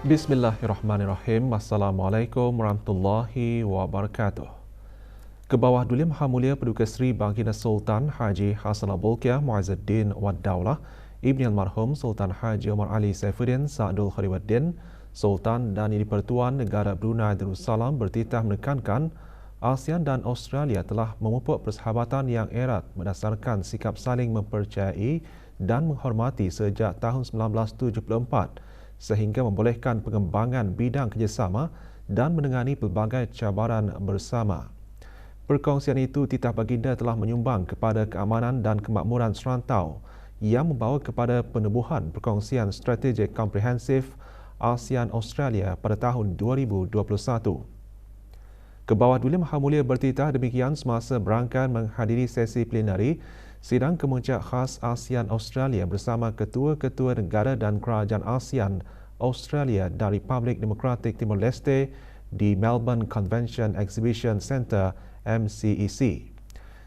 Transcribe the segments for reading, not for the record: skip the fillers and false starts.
Bismillahirrahmanirrahim. Assalamualaikum warahmatullahi wabarakatuh. Kebawah Duli Maha Mulia Paduka Seri Baginda Sultan Haji Hassanal Bolkiah Muizzuddin Wad Daulah, Ibni Almarhum Sultan Haji Omar Ali Saifuddin Sa'dul Khairuddin, Sultan dan Yang di-Pertuan Negara Brunei Darussalam bertitah menekankan ASEAN dan Australia telah memupuk persahabatan yang erat berdasarkan sikap saling mempercayai dan menghormati sejak tahun 1974 sehingga membolehkan pengembangan bidang kerjasama dan menangani pelbagai cabaran bersama. Perkongsian itu titah baginda telah menyumbang kepada keamanan dan kemakmuran serantau yang membawa kepada penubuhan perkongsian strategik komprehensif ASEAN-Australia pada tahun 2021. Kebawah Duli Maha Mulia bertitah demikian semasa berangkat menghadiri sesi plenari Sidang Kemuncak Khas ASEAN Australia bersama ketua-ketua negara dan kerajaan ASEAN Australia dan Republik Demokratik Timor Leste di Melbourne Convention Exhibition Centre MCEC.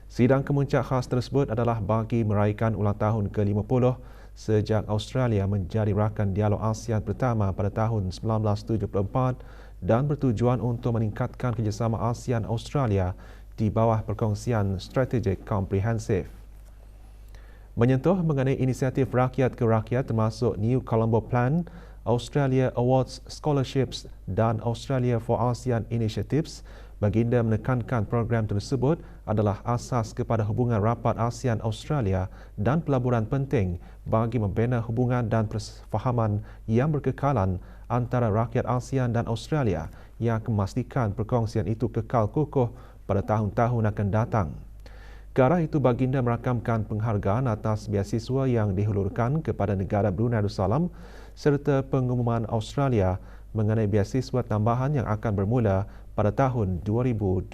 Sidang Kemuncak Khas tersebut adalah bagi meraihkan ulang tahun ke-50 sejak Australia menjadi rakan dialog ASEAN pertama pada tahun 1974 dan bertujuan untuk meningkatkan kerjasama ASEAN Australia di bawah perkongsian strategik komprehensif. Menyentuh mengenai inisiatif rakyat ke rakyat termasuk New Colombo Plan, Australia Awards Scholarships dan Australia for ASEAN Initiatives, baginda menekankan program tersebut adalah asas kepada hubungan rapat ASEAN Australia dan pelaburan penting bagi membina hubungan dan persefahaman yang berkekalan antara rakyat ASEAN dan Australia yang akan memastikan perkongsian itu kekal kukuh pada tahun-tahun akan datang. Ke arah itu, baginda merakamkan penghargaan atas beasiswa yang dihulurkan kepada negara Brunei Darussalam serta pengumuman Australia mengenai beasiswa tambahan yang akan bermula pada tahun 2025.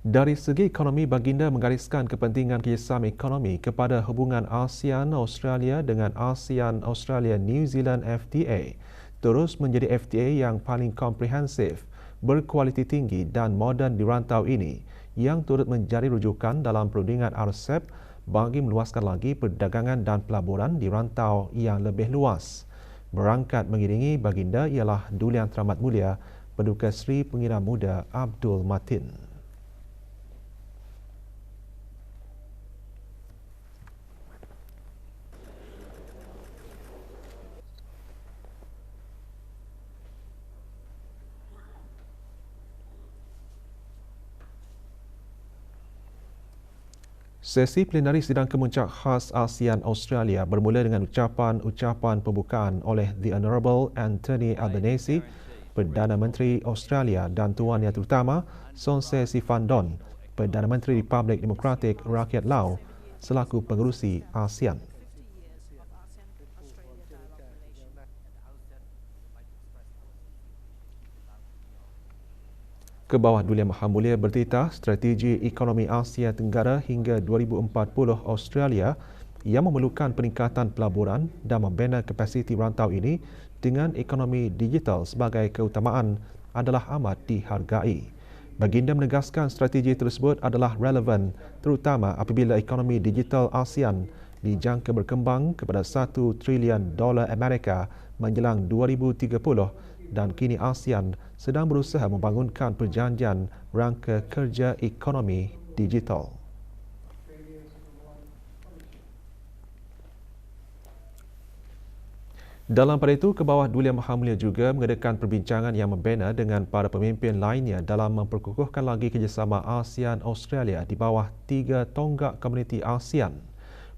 Dari segi ekonomi, baginda menggariskan kepentingan kerjasama ekonomi kepada hubungan ASEAN Australia dengan ASEAN Australia New Zealand FTA terus menjadi FTA yang paling komprehensif, berkualiti tinggi dan moden di rantau ini yang turut menjadi rujukan dalam perundingan RCEP bagi meluaskan lagi perdagangan dan pelaburan di rantau yang lebih luas. Berangkat mengiringi baginda ialah Duli Yang Teramat Mulia Paduka Seri Pengira Muda Abdul Matin. Sesi plenari Sidang Kemuncak Khas ASEAN Australia bermula dengan ucapan pembukaan oleh The Honourable Anthony Albanese, Perdana Menteri Australia dan Tuan Yang Terutama Sonseh Sifandon, Perdana Menteri Republik Demokratik Rakyat Lao selaku pengerusi ASEAN. Kebawah Duli Maha Mulia bertitah strategi ekonomi Asia Tenggara hingga 2040 Australia yang memerlukan peningkatan pelaburan dan membina kapasiti rantau ini dengan ekonomi digital sebagai keutamaan adalah amat dihargai. Baginda menegaskan strategi tersebut adalah relevan terutama apabila ekonomi digital ASEAN dijangka berkembang kepada $1 trilion Amerika menjelang 2030 dan kini ASEAN sedang berusaha membangunkan perjanjian rangka kerja ekonomi digital. Dalam pada itu, Kebawah Duli Maha Mulia juga mengadakan perbincangan yang membina dengan para pemimpin lainnya dalam memperkukuhkan lagi kerjasama ASEAN-Australia di bawah 3 tonggak komuniti ASEAN.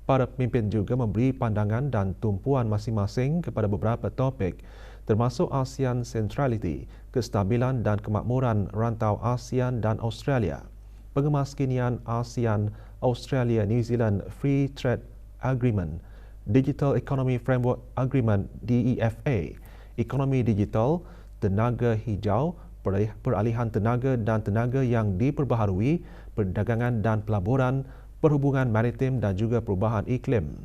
Para pemimpin juga memberi pandangan dan tumpuan masing-masing kepada beberapa topik termasuk ASEAN Centrality, kestabilan dan kemakmuran rantau ASEAN dan Australia, pengemaskinian ASEAN Australia New Zealand Free Trade Agreement, Digital Economy Framework Agreement DEFA, ekonomi digital, tenaga hijau, peralihan tenaga dan tenaga yang diperbaharui, perdagangan dan pelaburan, perhubungan maritim dan juga perubahan iklim.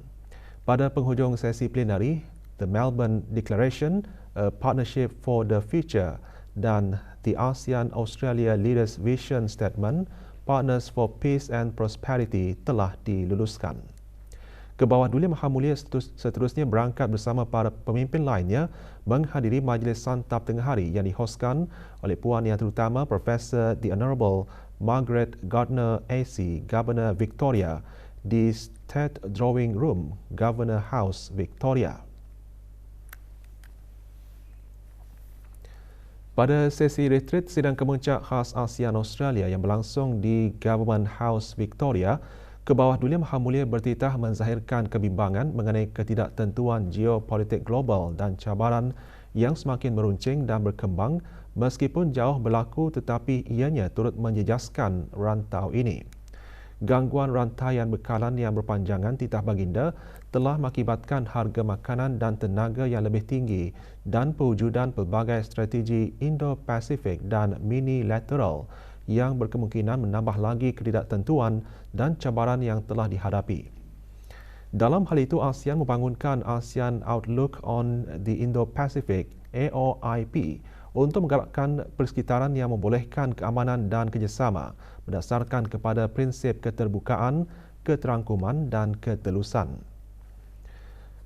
Pada penghujung sesi plenari, The Melbourne Declaration, A Partnership for the Future dan The ASEAN Australia Leaders Vision Statement, Partners for Peace and Prosperity telah diluluskan. Ke bawah Duli Maha Mulia seterusnya berangkat bersama para pemimpin lainnya menghadiri majlis santap tengah hari yang dihoskan oleh Puan Yang Terutama Profesor The Honourable Margaret Gardner AC, Governor Victoria di State Drawing Room, Governor House, Victoria. Pada sesi retreat sidang kemuncak khas ASEAN Australia yang berlangsung di Government House, Victoria, ke bawah Duli Maha Mulia bertitah menzahirkan kebimbangan mengenai ketidaktentuan geopolitik global dan cabaran yang semakin meruncing dan berkembang meskipun jauh berlaku tetapi ianya turut menjejaskan rantau ini. Gangguan rantaian bekalan yang berpanjangan titah baginda telah mengakibatkan harga makanan dan tenaga yang lebih tinggi dan pewujudan pelbagai strategi Indo-Pasifik dan minilateral yang berkemungkinan menambah lagi ketidaktentuan dan cabaran yang telah dihadapi. Dalam hal itu, ASEAN membangunkan ASEAN Outlook on the Indo-Pacific (AOIP) untuk menggalakkan persekitaran yang membolehkan keamanan dan kerjasama berdasarkan kepada prinsip keterbukaan, keterangkuman dan ketelusan.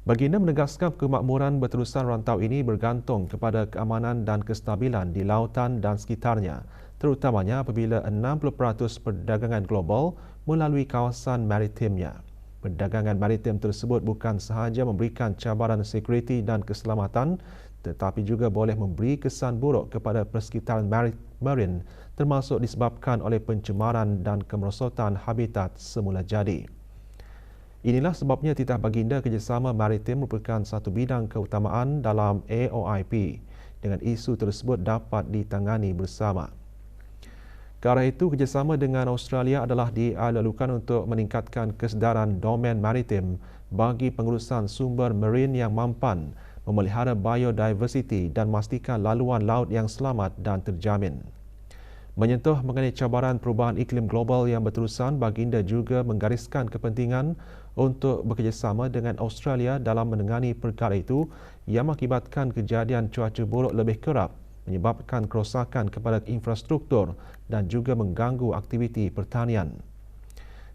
Baginda menegaskan kemakmuran berterusan rantau ini bergantung kepada keamanan dan kestabilan di lautan dan sekitarnya, terutamanya apabila 60% perdagangan global melalui kawasan maritimnya. Perdagangan maritim tersebut bukan sahaja memberikan cabaran sekuriti dan keselamatan, tetapi juga boleh memberi kesan buruk kepada persekitaran marin, termasuk disebabkan oleh pencemaran dan kemerosotan habitat semula jadi. Inilah sebabnya titah baginda kerjasama maritim merupakan satu bidang keutamaan dalam AOIP, dengan isu tersebut dapat ditangani bersama. Ke arah itu, kerjasama dengan Australia adalah dilalukan untuk meningkatkan kesedaran domen maritim bagi pengurusan sumber marin yang mampan, memelihara biodiversiti dan memastikan laluan laut yang selamat dan terjamin. Menyentuh mengenai cabaran perubahan iklim global yang berterusan, baginda juga menggariskan kepentingan untuk bekerjasama dengan Australia dalam menangani perkara itu yang mengakibatkan kejadian cuaca buruk lebih kerap, menyebabkan kerosakan kepada infrastruktur dan juga mengganggu aktiviti pertanian.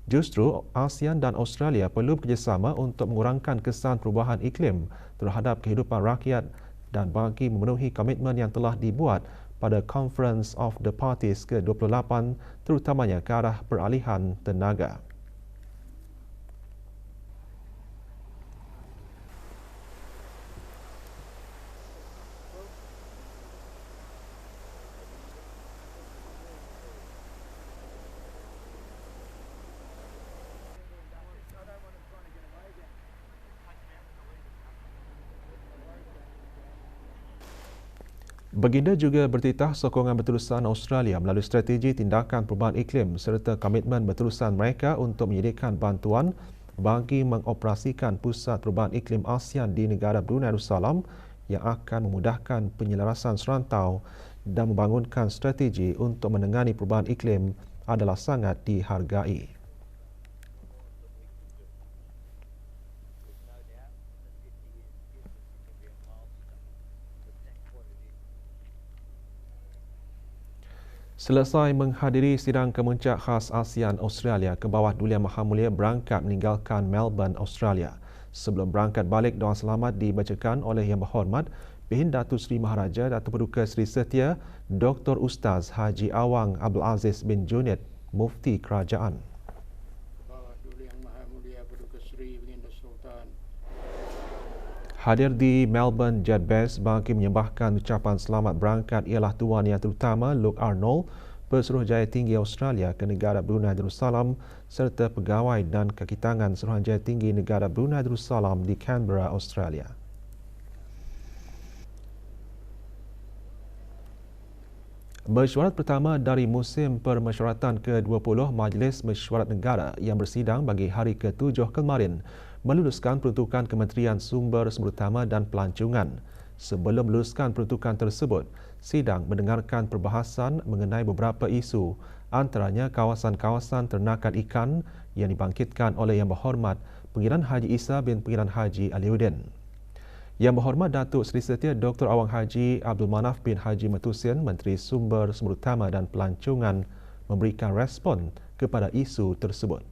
Justru, ASEAN dan Australia perlu bekerjasama untuk mengurangkan kesan perubahan iklim terhadap kehidupan rakyat dan bagi memenuhi komitmen yang telah dibuat pada Conference of the Parties ke-28, terutamanya ke arah peralihan tenaga. Baginda juga bertitah sokongan berterusan Australia melalui strategi tindakan perubahan iklim serta komitmen berterusan mereka untuk menyediakan bantuan bagi mengoperasikan pusat perubahan iklim ASEAN di negara Brunei Darussalam yang akan memudahkan penyelarasan serantau dan membangunkan strategi untuk menangani perubahan iklim adalah sangat dihargai. Selesai menghadiri sidang kemuncak khas ASEAN Australia, ke bawah Duli Maha Mulia berangkat meninggalkan Melbourne, Australia. Sebelum berangkat balik, doa selamat dibacakan oleh Yang Berhormat Bihin Datuk Seri Maharaja Datuk Paduka Seri Setia Dr. Ustaz Haji Awang Abdul Aziz bin Junid, Mufti Kerajaan. Hadir di Melbourne Jedbase bagi menyembahkan ucapan selamat berangkat ialah Tuan Yang Terutama Luke Arnold, Pesuruhjaya Tinggi Australia ke negara Brunei Darussalam serta pegawai dan kakitangan Suruhanjaya Tinggi negara Brunei Darussalam di Canberra, Australia. Mesyuarat pertama dari musim permesyuaratan ke-20 Majlis Mesyuarat Negara yang bersidang bagi hari ke-7 kemarin meluluskan peruntukan Kementerian Sumber Utama dan Pelancongan. Sebelum meluluskan peruntukan tersebut, sidang mendengarkan perbahasan mengenai beberapa isu, antaranya kawasan-kawasan ternakan ikan yang dibangkitkan oleh Yang Berhormat Pengiran Haji Isa bin Pengiran Haji Aliuddin. Yang Berhormat Datuk Seri Setia Dr. Awang Haji Abdul Manaf bin Haji Matusin, Menteri Sumber Utama dan Pelancongan, memberikan respon kepada isu tersebut.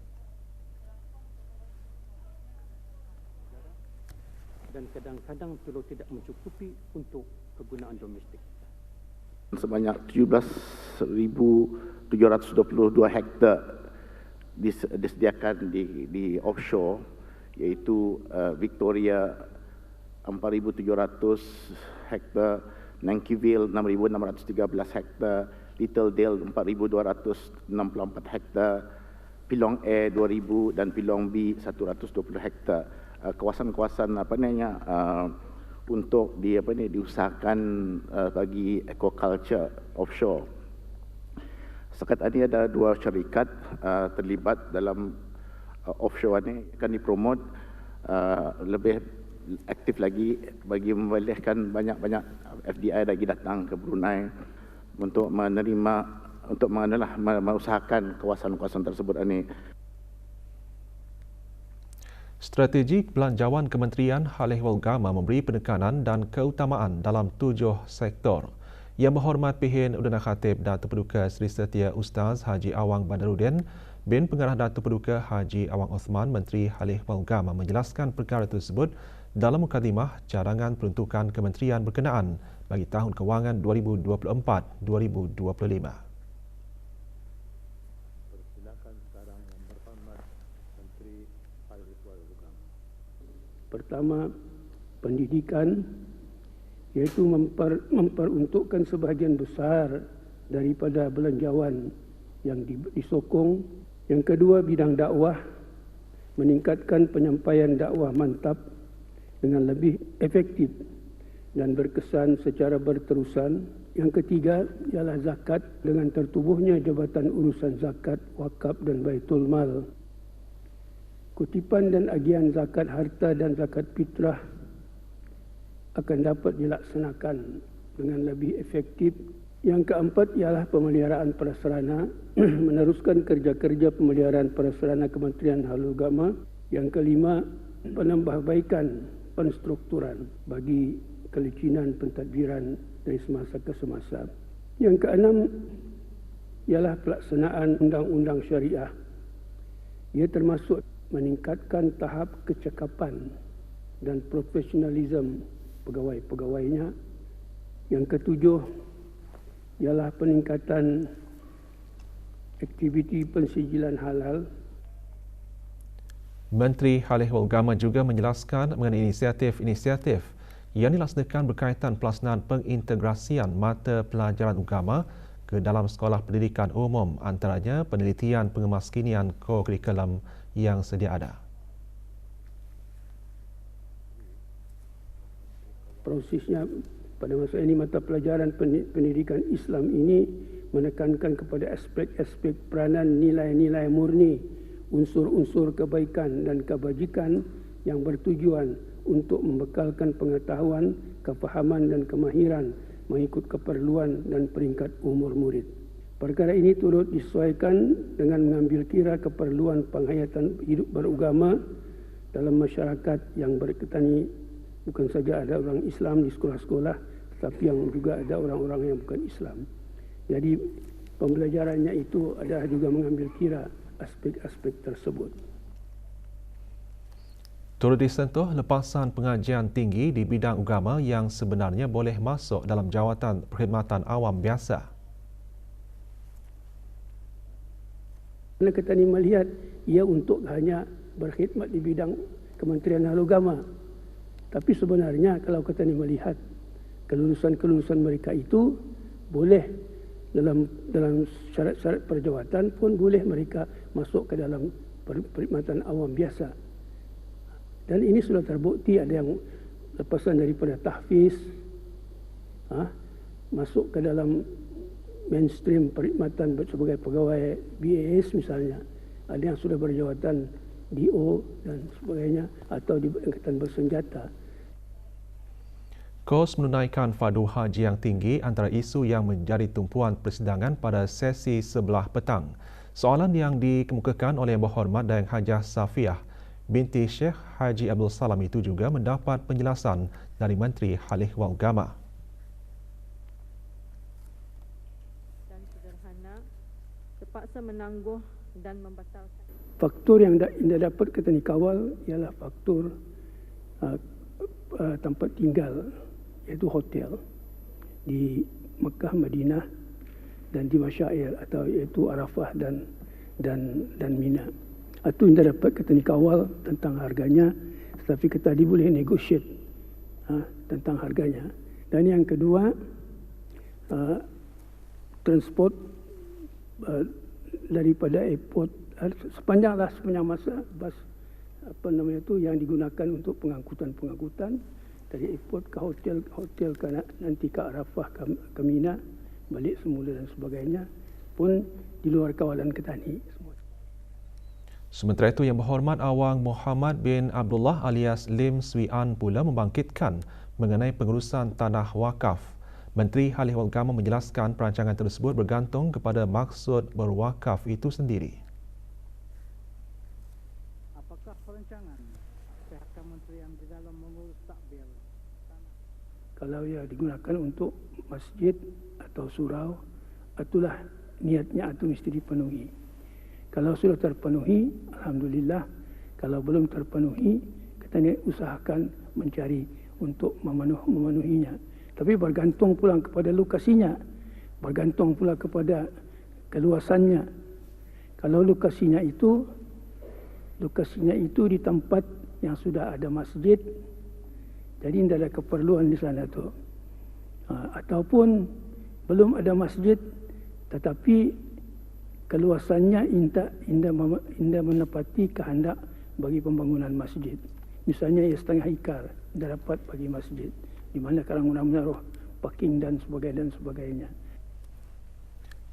dan kadang-kadang telur tidak mencukupi untuk kegunaan domestik. Sebanyak 17,722 hektar disediakan di offshore, iaitu Victoria 4,700 hektar, Nankiville 6,613 hektar, Littledale 4,264 hektar, Pilong A 2,000 dan Pilong B 120 hektar. Kawasan-kawasan untuk diusahakan bagi aquaculture offshore. Setakat ini ada 2 syarikat terlibat dalam offshore ini, akan dipromot lebih aktif lagi bagi membolehkan banyak-banyak FDI lagi datang ke Brunei untuk mengusahakan kawasan-kawasan tersebut ini. Strategi Belanjawan Kementerian Hal-Ehwal Agama memberi penekanan dan keutamaan dalam 7 sektor. Yang Berhormat Pihin Udana Khatib Datuk Paduka Seri Setia Ustaz Haji Awang Badaruddin bin Pengarah Datuk Paduka Haji Awang Osman, Menteri Hal-Ehwal Agama menjelaskan perkara tersebut dalam mukadimah cadangan peruntukan kementerian berkenaan bagi tahun kewangan 2024-2025. Pertama, pendidikan, iaitu memperuntukkan sebahagian besar daripada belanjawan yang disokong. Yang kedua, bidang dakwah, meningkatkan penyampaian dakwah mantap dengan lebih efektif dan berkesan secara berterusan. Yang ketiga ialah zakat, dengan tertubuhnya Jabatan Urusan Zakat, Wakaf dan Baitul Mal. Kutipan dan agian zakat harta dan zakat fitrah akan dapat dilaksanakan dengan lebih efektif. Yang keempat ialah pemeliharaan prasarana, meneruskan kerja-kerja pemeliharaan prasarana Kementerian Hal-Ehwal Agama. Yang kelima, penambahbaikan penstrukturan bagi kelicinan pentadbiran dari semasa ke semasa. Yang keenam ialah pelaksanaan undang-undang syariah. Ia termasuk meningkatkan tahap kecekapan dan profesionalisme pegawai-pegawainya. Yang ketujuh ialah peningkatan aktiviti pensijilan halal. Menteri Hal-Ehwal Agama juga menjelaskan mengenai inisiatif-inisiatif yang dilaksanakan berkaitan pelaksanaan pengintegrasian mata pelajaran agama ke dalam sekolah pendidikan umum, antaranya penelitian pengemaskinian kurikulum yang sedia ada. Prosesnya pada masa ini mata pelajaran pendidikan Islam ini menekankan kepada aspek-aspek peranan nilai-nilai murni, unsur-unsur kebaikan dan kebajikan yang bertujuan untuk membekalkan pengetahuan, kefahaman dan kemahiran mengikut keperluan dan peringkat umur murid. Perkara ini turut disesuaikan dengan mengambil kira keperluan penghayatan hidup beragama dalam masyarakat yang berketani. Bukan saja ada orang Islam di sekolah-sekolah, tetapi yang juga ada orang-orang yang bukan Islam. Jadi pembelajarannya itu adalah juga mengambil kira aspek-aspek tersebut. Turut disentuh lepasan pengajian tinggi di bidang agama yang sebenarnya boleh masuk dalam jawatan perkhidmatan awam biasa. Kerana kita ini melihat ia untuk hanya berkhidmat di bidang Kementerian Hal-Ehwal Agama. Tapi sebenarnya kalau kita ini melihat kelulusan-kelulusan mereka itu boleh dalam syarat-syarat perjawatan pun boleh mereka masuk ke dalam perkhidmatan awam biasa. Dan ini sudah terbukti, ada yang lepasan daripada tahfiz masuk ke dalam mainstream perkhidmatan sebagai pegawai BAS misalnya. Ada yang sudah berjawatan DO dan sebagainya atau di Angkatan Bersenjata. Kos menunaikan fardu haji yang tinggi antara isu yang menjadi tumpuan persidangan pada sesi sebelah petang. Soalan yang dikemukakan oleh Yang Berhormat Dayang Hajah Safiah binti Syekh Haji Abdul Salam itu juga mendapat penjelasan dari Menteri Hal-Ehwal Agama. Dan sederhana, terpaksa menangguh dan membatalkan. Faktor yang tidak dapat kita kawal ialah faktor tempat tinggal, iaitu hotel di Mekah, Madinah dan di Masyair atau iaitu Arafah dan Mina. Itu kita dapat kita kawal tentang harganya, tetapi kita boleh negotiate tentang harganya. Dan yang kedua, transport daripada airport sepanjang masa bas yang digunakan untuk pengangkutan dari airport ke hotel ke nanti ke Arafah ke Mina, balik semula dan sebagainya pun di luar kawalan Ketani. Sementara itu, Yang Berhormat Awang Muhammad bin Abdullah alias Lim Swee An pula membangkitkan mengenai pengurusan tanah wakaf. Menteri Halih Agama menjelaskan perancangan tersebut bergantung kepada maksud berwakaf itu sendiri. Apakah perancangan pihak kementerian di dalam mengurus takbir tanah? Kalau ia digunakan untuk masjid atau surau, itulah niatnya itu mesti dipenuhi. Kalau sudah terpenuhi, alhamdulillah. Kalau belum terpenuhi, kita usahakan mencari untuk memenuhinya. Tapi bergantung pula kepada lokasinya, bergantung pula kepada keluasannya. Kalau lokasinya itu di tempat yang sudah ada masjid, jadi tidak ada keperluan di sana tu. Ataupun belum ada masjid, tetapi keluasannya indah menepati kehendak bagi pembangunan masjid. Misalnya ia setengah hektar, tidak dapat bagi masjid, di mana sekarang menaruh parking dan sebagainya.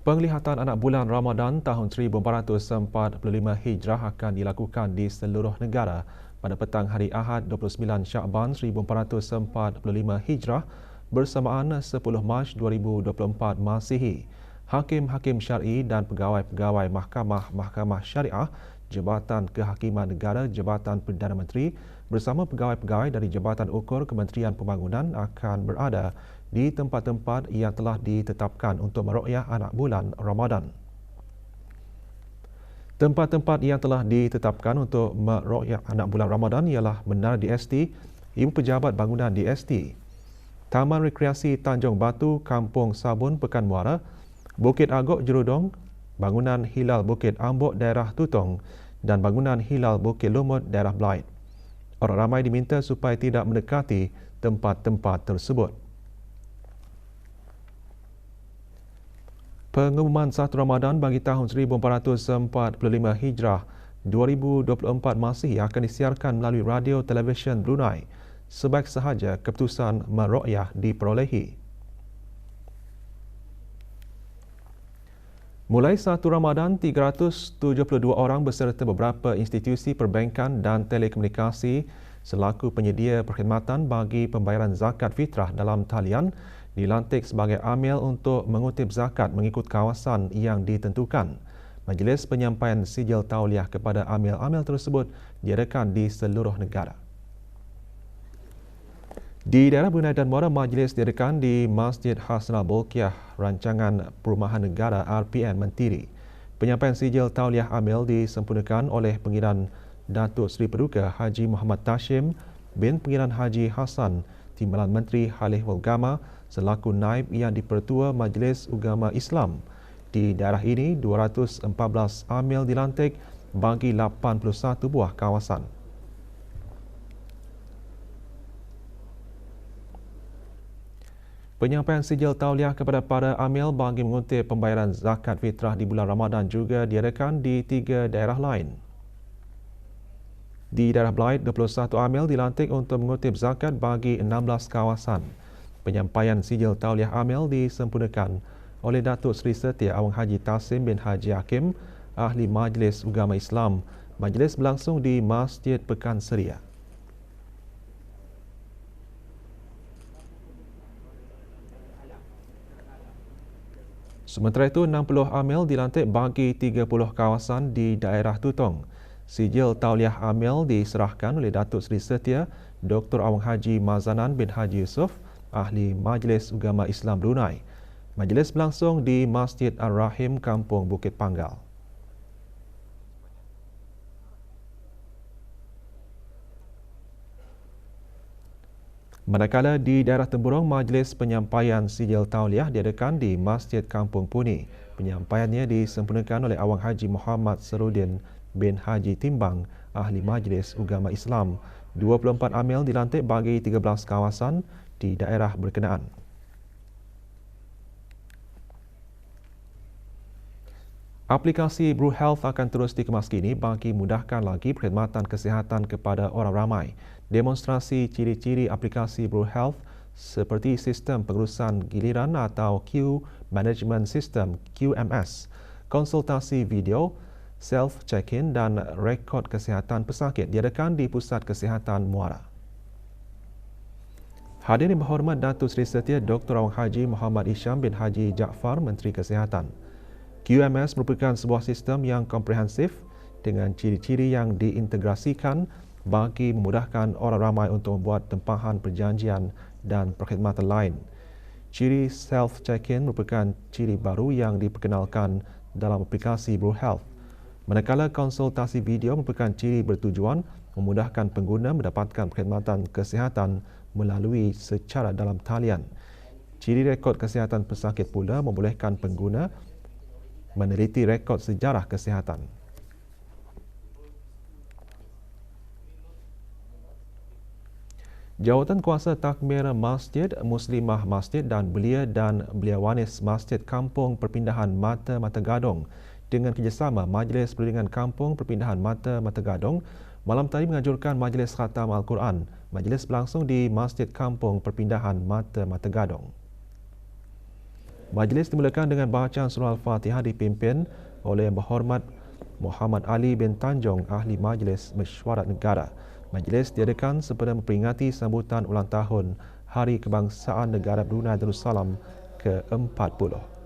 Penglihatan anak bulan Ramadan tahun 1445 Hijrah akan dilakukan di seluruh negara pada petang hari Ahad 29 Syakban 1445 Hijrah bersamaan 10 Mac 2024 Masihi. Hakim-hakim syar'i dan pegawai-pegawai mahkamah syariah, Jabatan Kehakiman Negara, Jabatan Perdana Menteri bersama pegawai-pegawai dari Jabatan Ukur Kementerian Pembangunan akan berada di tempat-tempat yang telah ditetapkan untuk meruqyah anak bulan Ramadan. Tempat-tempat yang telah ditetapkan untuk meruqyah anak bulan Ramadan ialah Menara DST, Ibu Pejabat Bangunan DST, Taman Rekreasi Tanjung Batu, Kampung Sabun, Pekan Muara, Bukit Agok Jerudong, Bangunan Hilal Bukit Ambok, Daerah Tutong dan Bangunan Hilal Bukit Lumut, Daerah Blight. Orang ramai diminta supaya tidak mendekati tempat-tempat tersebut. Pengumuman 1 Ramadan bagi tahun 1445 Hijrah 2024 Masihi akan disiarkan melalui radio televisyen Brunei. Sebaik sahaja keputusan meruqyah diperolehi. Mulai 1 Ramadan, 372 orang beserta beberapa institusi perbankan dan telekomunikasi selaku penyedia perkhidmatan bagi pembayaran zakat fitrah dalam talian dilantik sebagai amil untuk mengutip zakat mengikut kawasan yang ditentukan. Majlis penyampaian sijil tauliah kepada amil-amil tersebut diadakan di seluruh negara. Di daerah Brunei dan Muara, majlis diadakan di Masjid Hasanal Bolkiah, Rancangan Perumahan Negara RPN Mentiri. Penyampaian sijil tauliah amil disempurnakan oleh Pengiran Datuk Seri Paduka Haji Muhammad Tashim bin Pengiran Haji Hassan, Timbalan Menteri Halih Agama selaku naib yang dipertua Majlis Ugama Islam. Di daerah ini, 214 amil dilantik bagi 81 buah kawasan. Penyampaian sijil tauliah kepada para amil bagi mengutip pembayaran zakat fitrah di bulan Ramadan juga diadakan di 3 daerah lain. Di daerah Blight, 21 amil dilantik untuk mengutip zakat bagi 16 kawasan. Penyampaian sijil tauliah amil disempurnakan oleh Datuk Seri Setia Awang Haji Tasim bin Haji Hakim, Ahli Majlis Ugama Islam. Majlis berlangsung di Masjid Pekan Seria. Sementara itu, 60 amil dilantik bagi 30 kawasan di daerah Tutong. Sijil tauliah amil diserahkan oleh Datuk Seri Setia Dr. Awang Haji Mazanan bin Haji Yusof, Ahli Majlis Ugama Islam Brunei. Majlis berlangsung di Masjid Ar-Rahim, Kampung Bukit Panggal. Manakala di daerah Temburong, majlis penyampaian sijil tauliah diadakan di Masjid Kampung Puni. Penyampaiannya disempurnakan oleh Awang Haji Muhammad Sarudin bin Haji Timbang, Ahli Majlis Ugama Islam. 24 amil dilantik bagi 13 kawasan di daerah berkenaan. Aplikasi Bru Health akan terus dikemaskini bagi mudahkan lagi perkhidmatan kesihatan kepada orang ramai. Demonstrasi ciri-ciri aplikasi Bru Health seperti sistem pengurusan giliran atau Queue Management System QMS, konsultasi video, self check-in dan rekod kesihatan pesakit diadakan di Pusat Kesihatan Muara. Hadirin berhormat, Datuk Seri Setia Dr. Awang Haji Muhammad Isham bin Haji Jaafar, Menteri Kesihatan. QMS merupakan sebuah sistem yang komprehensif dengan ciri-ciri yang diintegrasikan bagi memudahkan orang ramai untuk membuat tempahan perjanjian dan perkhidmatan lain. Ciri self-check-in merupakan ciri baru yang diperkenalkan dalam aplikasi Bru Health. Manakala konsultasi video merupakan ciri bertujuan memudahkan pengguna mendapatkan perkhidmatan kesihatan melalui secara dalam talian. Ciri rekod kesihatan pesakit pula membolehkan pengguna meneliti rekod sejarah kesihatan. Jawatan Kuasa Takmir Masjid, Muslimah Masjid dan Belia dan Beliawanis Masjid Kampung Perpindahan Mata Mata Gadong dengan kerjasama Majlis Perlindungan Kampung Perpindahan Mata Mata Gadong malam tadi menganjurkan Majlis Khatam Al-Quran. Majlis berlangsung di Masjid Kampung Perpindahan Mata Mata Gadong. Majlis dimulakan dengan bacaan surah Al-Fatihah dipimpin oleh Yang Berhormat Muhammad Ali bin Tanjung, Ahli Majlis Mesyuarat Negara. Majlis diadakan sempena memperingati sambutan ulang tahun Hari Kebangsaan Negara Brunei Darussalam ke-40.